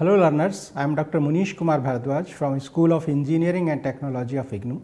Hello learners, I am Dr. Munish Kumar Bharadwaj from School of Engineering and Technology of IGNOU.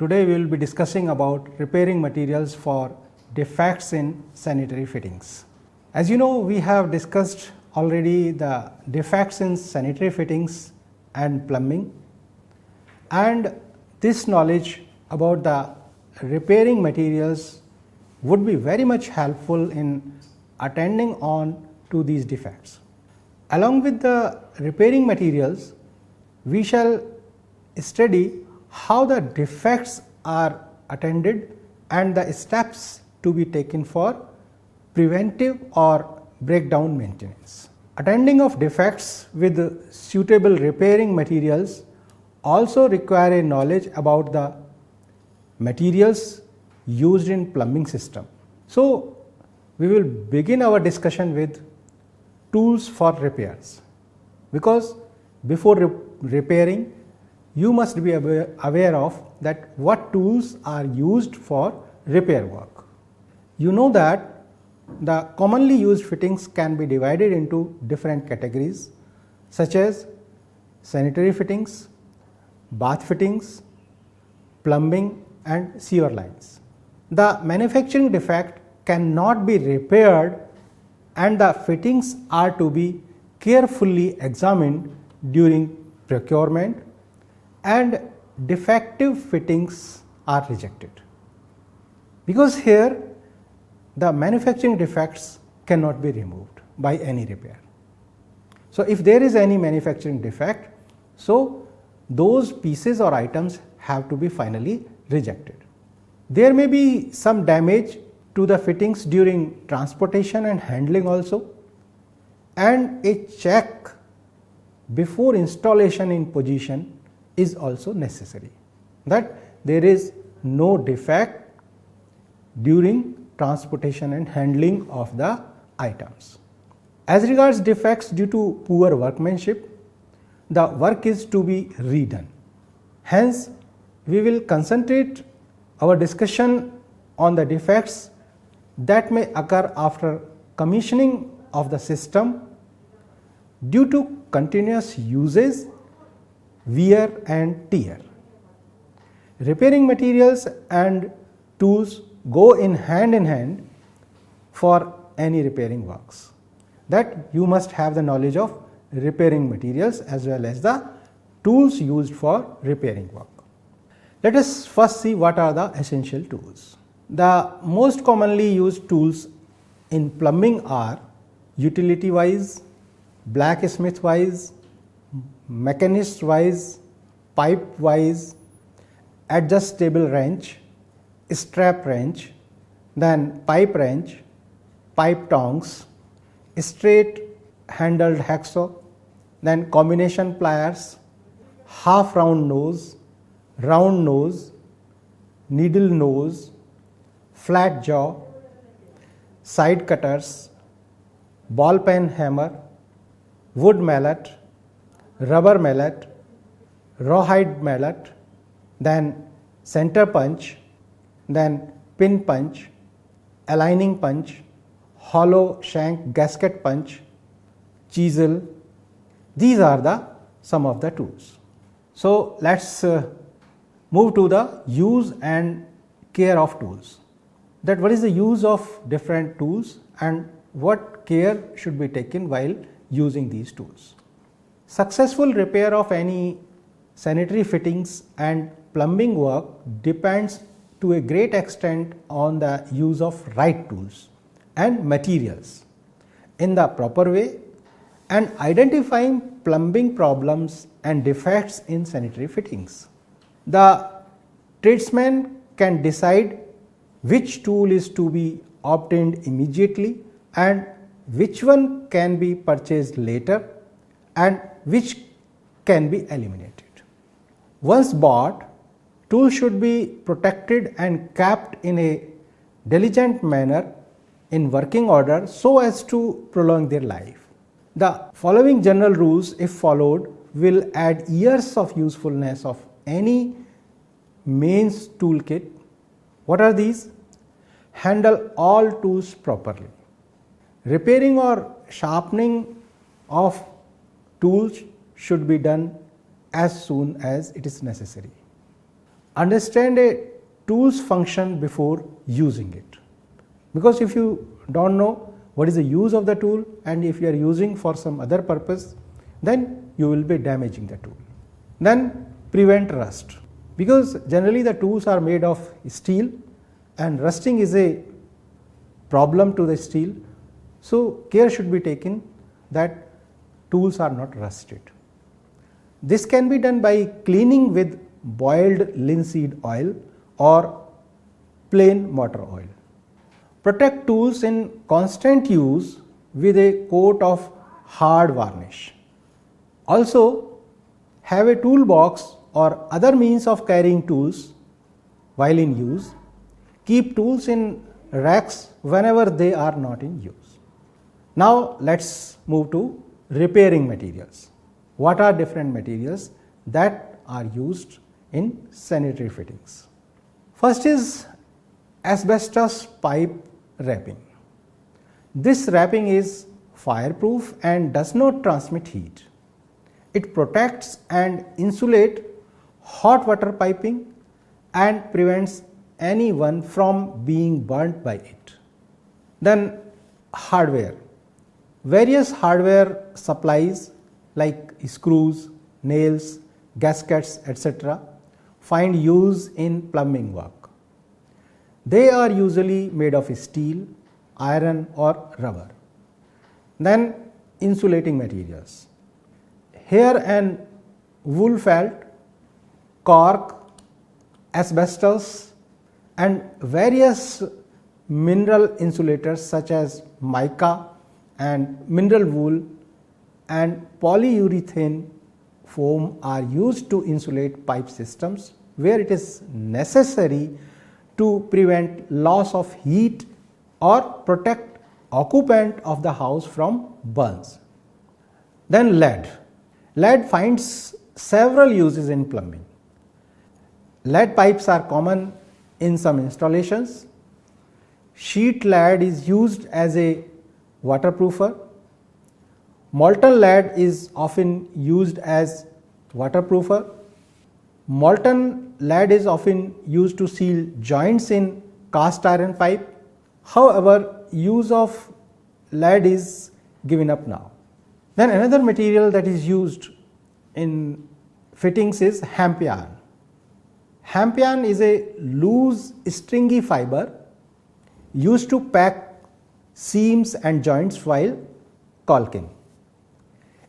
Today we will be discussing about repairing materials for defects in sanitary fittings. As you know, we have discussed already the defects in sanitary fittings and plumbing, and this knowledge about the repairing materials would be very much helpful in attending on to these defects. Along with the repairing materials, we shall study how the defects are attended and the steps to be taken for preventive or breakdown maintenance. Attending of defects with suitable repairing materials also require a knowledge about the materials used in plumbing system. So, we will begin our discussion with tools for repairs, because before repairing you must be aware of that what tools are used for repair work. You know that the commonly used fittings can be divided into different categories such as sanitary fittings, bath fittings, plumbing and sewer lines. The manufacturing defect cannot be repaired and the fittings are to be carefully examined during procurement, and defective fittings are rejected, because here the manufacturing defects cannot be removed by any repair. So, if there is any manufacturing defect, so those pieces or items have to be finally rejected. There may be some damage to the fittings during transportation and handling also, and a check before installation in position is also necessary, that there is no defect during transportation and handling of the items. As regards defects due to poor workmanship, the work is to be redone. Hence, we will concentrate our discussion on the defects that may occur after commissioning of the system due to continuous usage, wear and tear. Repairing materials and tools go in hand for any repairing works, that you must have the knowledge of repairing materials as well as the tools used for repairing work. Let us first see what are the essential tools. The most commonly used tools in plumbing are utility wise, blacksmith wise, mechanist wise, pipe wise, adjustable wrench, strap wrench, then pipe wrench, pipe tongs, straight handled hacksaw, then combination pliers, half round nose, round nose, needle nose, flat jaw, side cutters, ball pen hammer, wood mallet, rubber mallet, rawhide mallet, then center punch, then pin punch, aligning punch, hollow shank gasket punch, chisel. These are some of the tools. So, let us move to the use and care of tools. That what is the use of different tools and what care should be taken while using these tools. Successful repair of any sanitary fittings and plumbing work depends to a great extent on the use of right tools and materials in the proper way and identifying plumbing problems and defects in sanitary fittings. The tradesman can decide which tool is to be obtained immediately and which one can be purchased later and which can be eliminated. Once bought, tools should be protected and kept in a diligent manner in working order so as to prolong their life. The following general rules, if followed, will add years of usefulness of any mains toolkit. What are these? Handle all tools properly. Repairing or sharpening of tools should be done as soon as it is necessary. Understand a tool's function before using it, because if you don't know what is the use of the tool and if you are using for some other purpose, then you will be damaging the tool. Then prevent rust, because generally the tools are made of steel and rusting is a problem to the steel. So care should be taken that tools are not rusted. This can be done by cleaning with boiled linseed oil or plain motor oil. Protect tools in constant use with a coat of hard varnish. Also, have a toolbox or other means of carrying tools while in use. Keep tools in racks whenever they are not in use. Now let's move to repairing materials. What are different materials that are used in sanitary fittings? First is asbestos pipe wrapping. This wrapping is fireproof and does not transmit heat. It protects and insulates hot water piping and prevents anyone from being burnt by it. Then hardware. Various hardware supplies like screws, nails, gaskets, etc. find use in plumbing work. They are usually made of steel, iron or rubber. Then insulating materials. Hair and wool felt, cork, asbestos and various mineral insulators such as mica and mineral wool and polyurethane foam are used to insulate pipe systems where it is necessary to prevent loss of heat or protect occupant of the house from burns. Then lead. Lead finds several uses in plumbing. Lead pipes are common in some installations. Sheet lead is used as a waterproofer. Molten lead is often used as waterproofer. Molten lead is often used to seal joints in cast iron pipe. However, use of lead is given up now. Then another material that is used in fittings is hemp yarn. Hemp yarn is a loose stringy fiber used to pack seams and joints while caulking.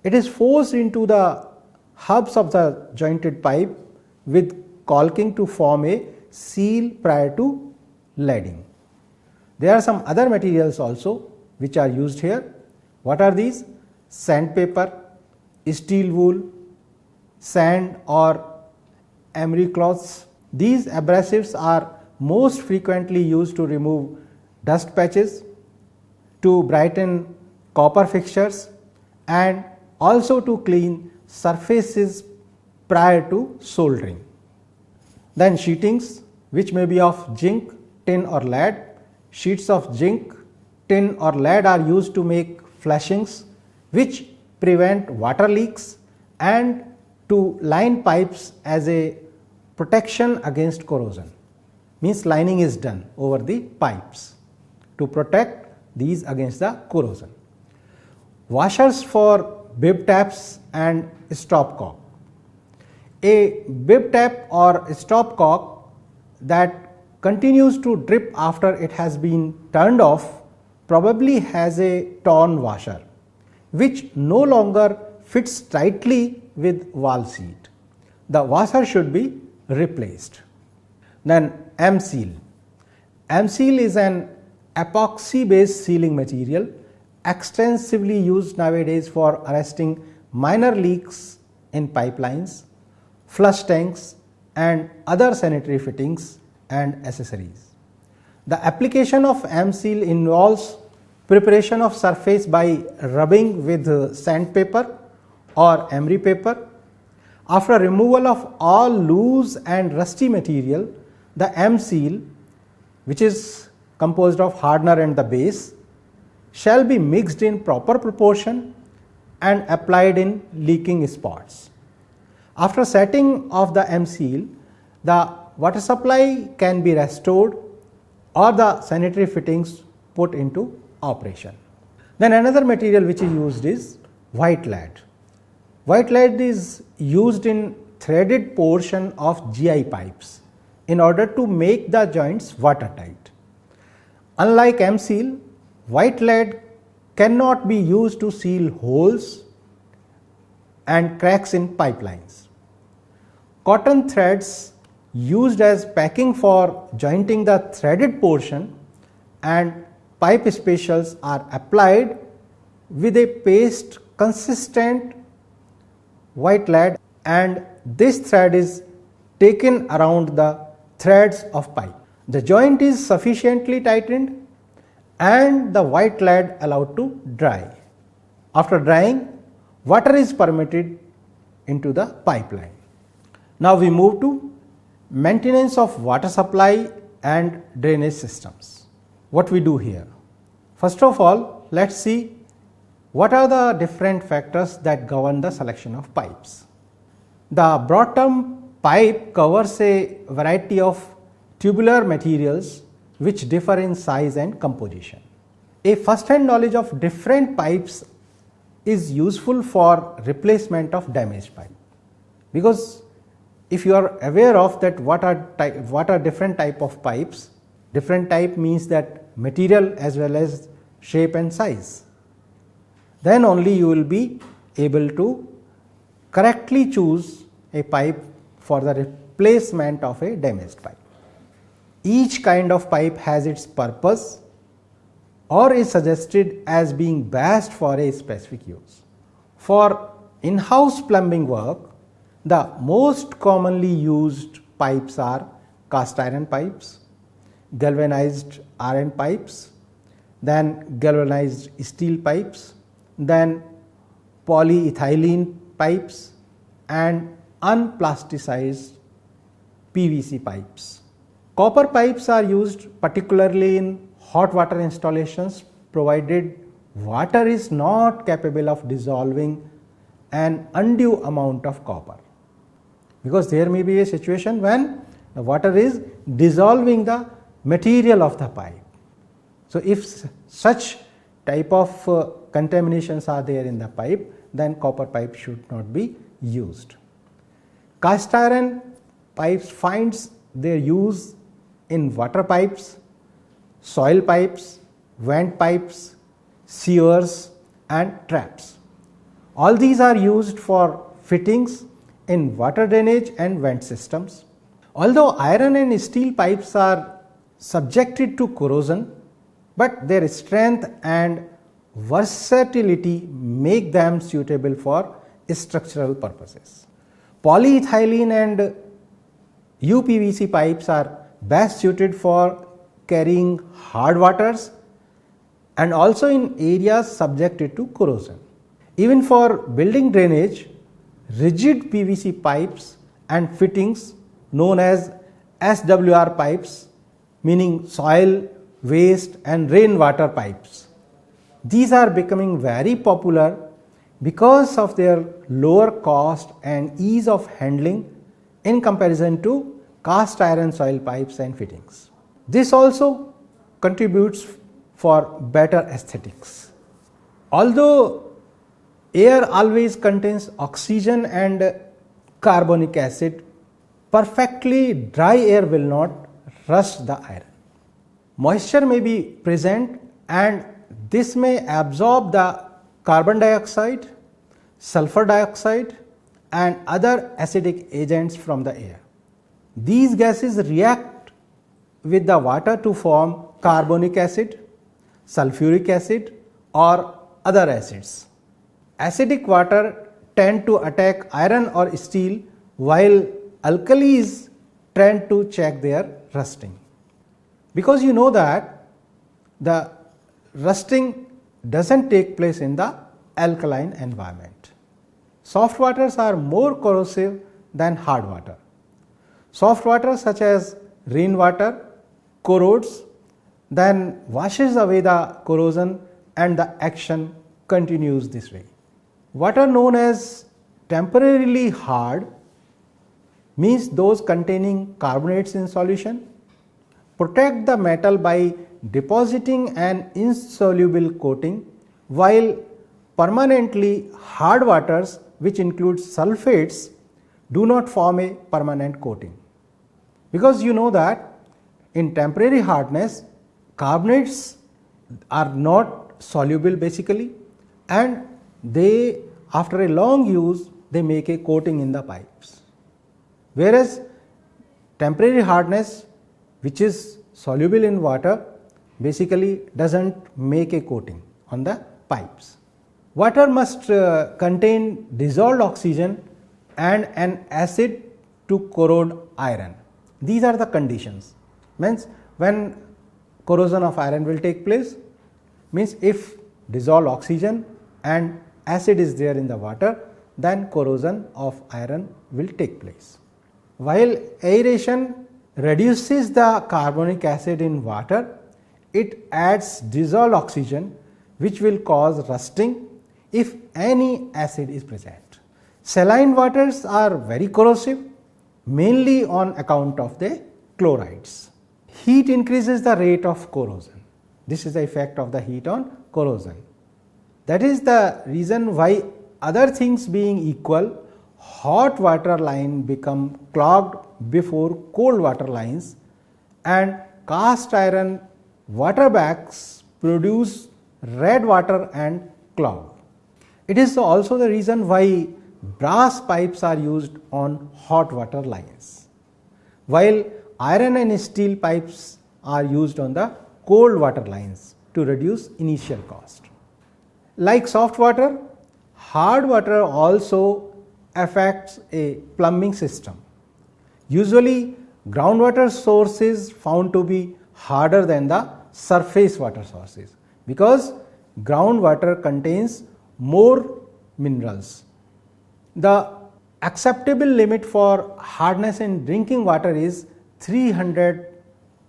It is forced into the hubs of the jointed pipe with caulking to form a seal prior to leading. There are some other materials also which are used here. What are these? Sandpaper, steel wool, sand or emery cloths. These abrasives are most frequently used to remove dust patches, to brighten copper fixtures and also to clean surfaces prior to soldering. Then sheetings, which may be of zinc, tin or lead. Sheets of zinc, tin or lead are used to make flashings which prevent water leaks and to line pipes as a protection against corrosion. Means lining is done over the pipes to protect these against the corrosion. Washers for bib taps and stopcock. A bib tap or stopcock that continues to drip after it has been turned off probably has a torn washer which no longer fits tightly with wall seat. The washer should be replaced. Then M-Seal. M-Seal is an epoxy based sealing material extensively used nowadays for arresting minor leaks in pipelines, flush tanks and other sanitary fittings and accessories. The application of M-Seal involves preparation of surface by rubbing with sandpaper or emery paper. After removal of all loose and rusty material, the M-Seal, which is composed of hardener and the base, shall be mixed in proper proportion and applied in leaking spots. After setting of the M-seal, the water supply can be restored or the sanitary fittings put into operation. Then another material which is used is white lead. White lead is used in threaded portion of GI pipes in order to make the joints watertight. Unlike M-seal, white lead cannot be used to seal holes and cracks in pipelines. Cotton threads used as packing for jointing the threaded portion and pipe specials are applied with a paste consistent white lead, and this thread is taken around the threads of pipe. The joint is sufficiently tightened and the white lead allowed to dry. After drying, water is permitted into the pipeline. Now we move to maintenance of water supply and drainage systems. What we do here? First of all, let's see what are the different factors that govern the selection of pipes. The broad-term pipe covers a variety of tubular materials which differ in size and composition. A first-hand knowledge of different pipes is useful for replacement of damaged pipe, because if you are aware of that what are different type of pipes, different type means that material as well as shape and size, then only you will be able to correctly choose a pipe for the replacement of a damaged pipe. Each kind of pipe has its purpose or is suggested as being best for a specific use. For in-house plumbing work, the most commonly used pipes are cast iron pipes, galvanized iron pipes, then galvanized steel pipes, then polyethylene pipes and unplasticized PVC pipes. Copper pipes are used particularly in hot water installations, provided water is not capable of dissolving an undue amount of copper, because there may be a situation when the water is dissolving the material of the pipe. So if such type of contaminations are there in the pipe, then copper pipe should not be used. Cast iron pipes finds their use in water pipes, soil pipes, vent pipes, sewers and traps. All these are used for fittings in water drainage and vent systems. Although iron and steel pipes are subjected to corrosion, but their strength and versatility make them suitable for structural purposes. Polyethylene and UPVC pipes are best suited for carrying hard waters and also in areas subjected to corrosion. Even for building drainage, rigid PVC pipes and fittings known as SWR pipes, meaning soil, waste and rainwater pipes. These are becoming very popular because of their lower cost and ease of handling in comparison to cast iron soil pipes and fittings. This also contributes for better aesthetics. Although air always contains oxygen and carbonic acid, perfectly dry air will not rust the iron. Moisture may be present and this may absorb the carbon dioxide, sulfur dioxide and other acidic agents from the air. These gases react with the water to form carbonic acid, sulfuric acid or other acids. Acidic water tend to attack iron or steel, while alkalis tend to check their rusting. Because you know that the rusting doesn't take place in the alkaline environment. Soft waters are more corrosive than hard water. Soft water such as rainwater corrodes, then washes away the corrosion and the action continues this way. What are known as temporarily hard means those containing carbonates in solution protect the metal by depositing an insoluble coating, while permanently hard waters, which include sulfates, do not form a permanent coating. Because you know that in temporary hardness, carbonates are not soluble basically, and they, after a long use, they make a coating in the pipes. Whereas temporary hardness, which is soluble in water, basically doesn't make a coating on the pipes. Water must contain dissolved oxygen and an acid to corrode iron. These are the conditions. Means when corrosion of iron will take place, means if dissolved oxygen and acid is there in the water, then corrosion of iron will take place. While aeration reduces the carbonic acid in water, it adds dissolved oxygen, which will cause rusting if any acid is present. Saline waters are very corrosive, mainly on account of the chlorides. Heat increases the rate of corrosion. This is the effect of the heat on corrosion. That is the reason why, other things being equal, hot water line become clogged before cold water lines, and cast iron water bags produce red water and clog. It is also the reason why brass pipes are used on hot water lines, while iron and steel pipes are used on the cold water lines to reduce initial cost. Like soft water, hard water also affects a plumbing system. Usually groundwater sources found to be harder than the surface water sources, because groundwater contains more minerals. The acceptable limit for hardness in drinking water is 300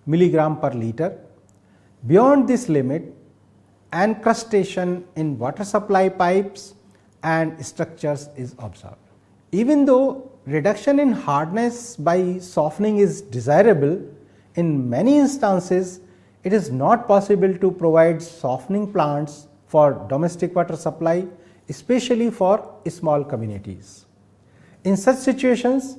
milligram per liter. Beyond this limit, encrustation in water supply pipes and structures is observed. Even though reduction in hardness by softening is desirable, in many instances it is not possible to provide softening plants for domestic water supply, especially for small communities. In such situations,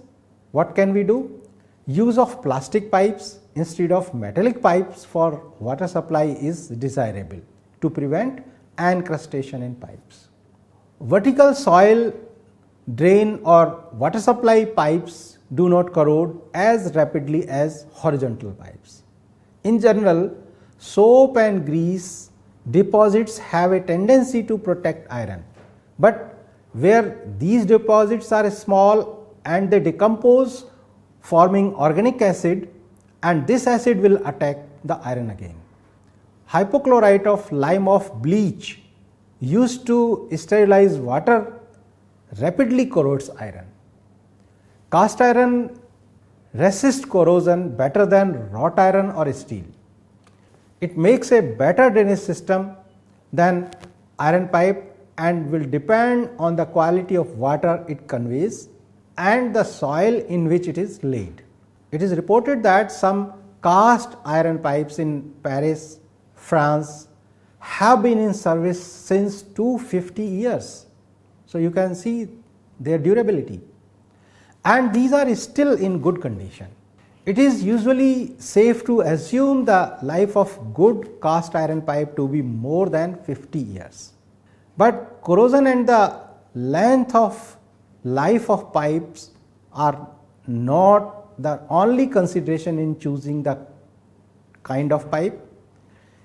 what can we do? Use of plastic pipes instead of metallic pipes for water supply is desirable to prevent encrustation in pipes. Vertical soil drain or water supply pipes do not corrode as rapidly as horizontal pipes. In general, soap and grease deposits have a tendency to protect iron, but where these deposits are small and they decompose, forming organic acid, and this acid will attack the iron again. Hypochlorite of lime of bleach used to sterilize water rapidly corrodes iron. Cast iron resists corrosion better than wrought iron or steel. It makes a better drainage system than iron pipe and will depend on the quality of water it conveys and the soil in which it is laid. It is reported that some cast iron pipes in Paris, France have been in service since 250 years. So you can see their durability, and these are still in good condition. It is usually safe to assume the life of good cast iron pipe to be more than 50 years. But corrosion and the length of life of pipes are not the only consideration in choosing the kind of pipe,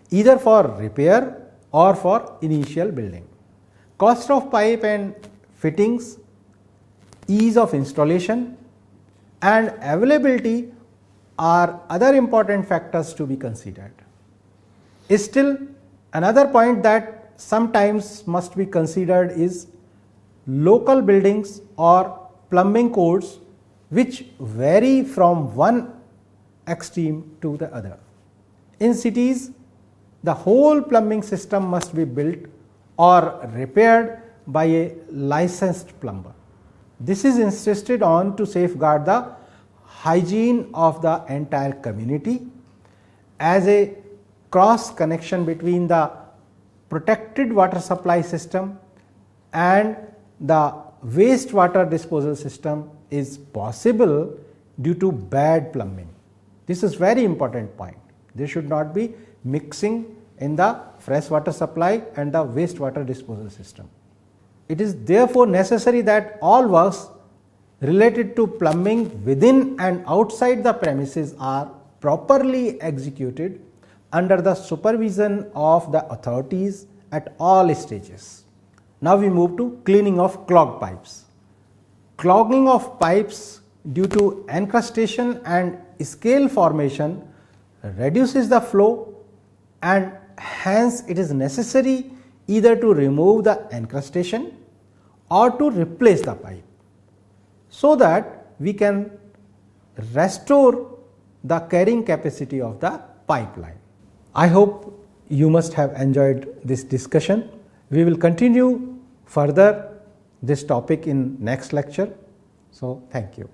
either for repair or for initial building. Cost of pipe and fittings, ease of installation, and availability are other important factors to be considered. Still, another point that sometimes must be considered is local buildings or plumbing codes, which vary from one extreme to the other. In cities, the whole plumbing system must be built or repaired by a licensed plumber. This is insisted on to safeguard the hygiene of the entire community as a cross connection between the protected water supply system and the wastewater disposal system is possible due to bad plumbing. This is very important point. There should not be mixing in the fresh water supply and the wastewater disposal system. It is therefore necessary that all works related to plumbing within and outside the premises are properly executed under the supervision of the authorities at all stages. Now we move to cleaning of clogged pipes. Clogging of pipes due to encrustation and scale formation reduces the flow, and hence it is necessary either to remove the encrustation or to replace the pipe so that we can restore the carrying capacity of the pipeline. I hope you must have enjoyed this discussion. We will continue further this topic in next lecture. So, thank you.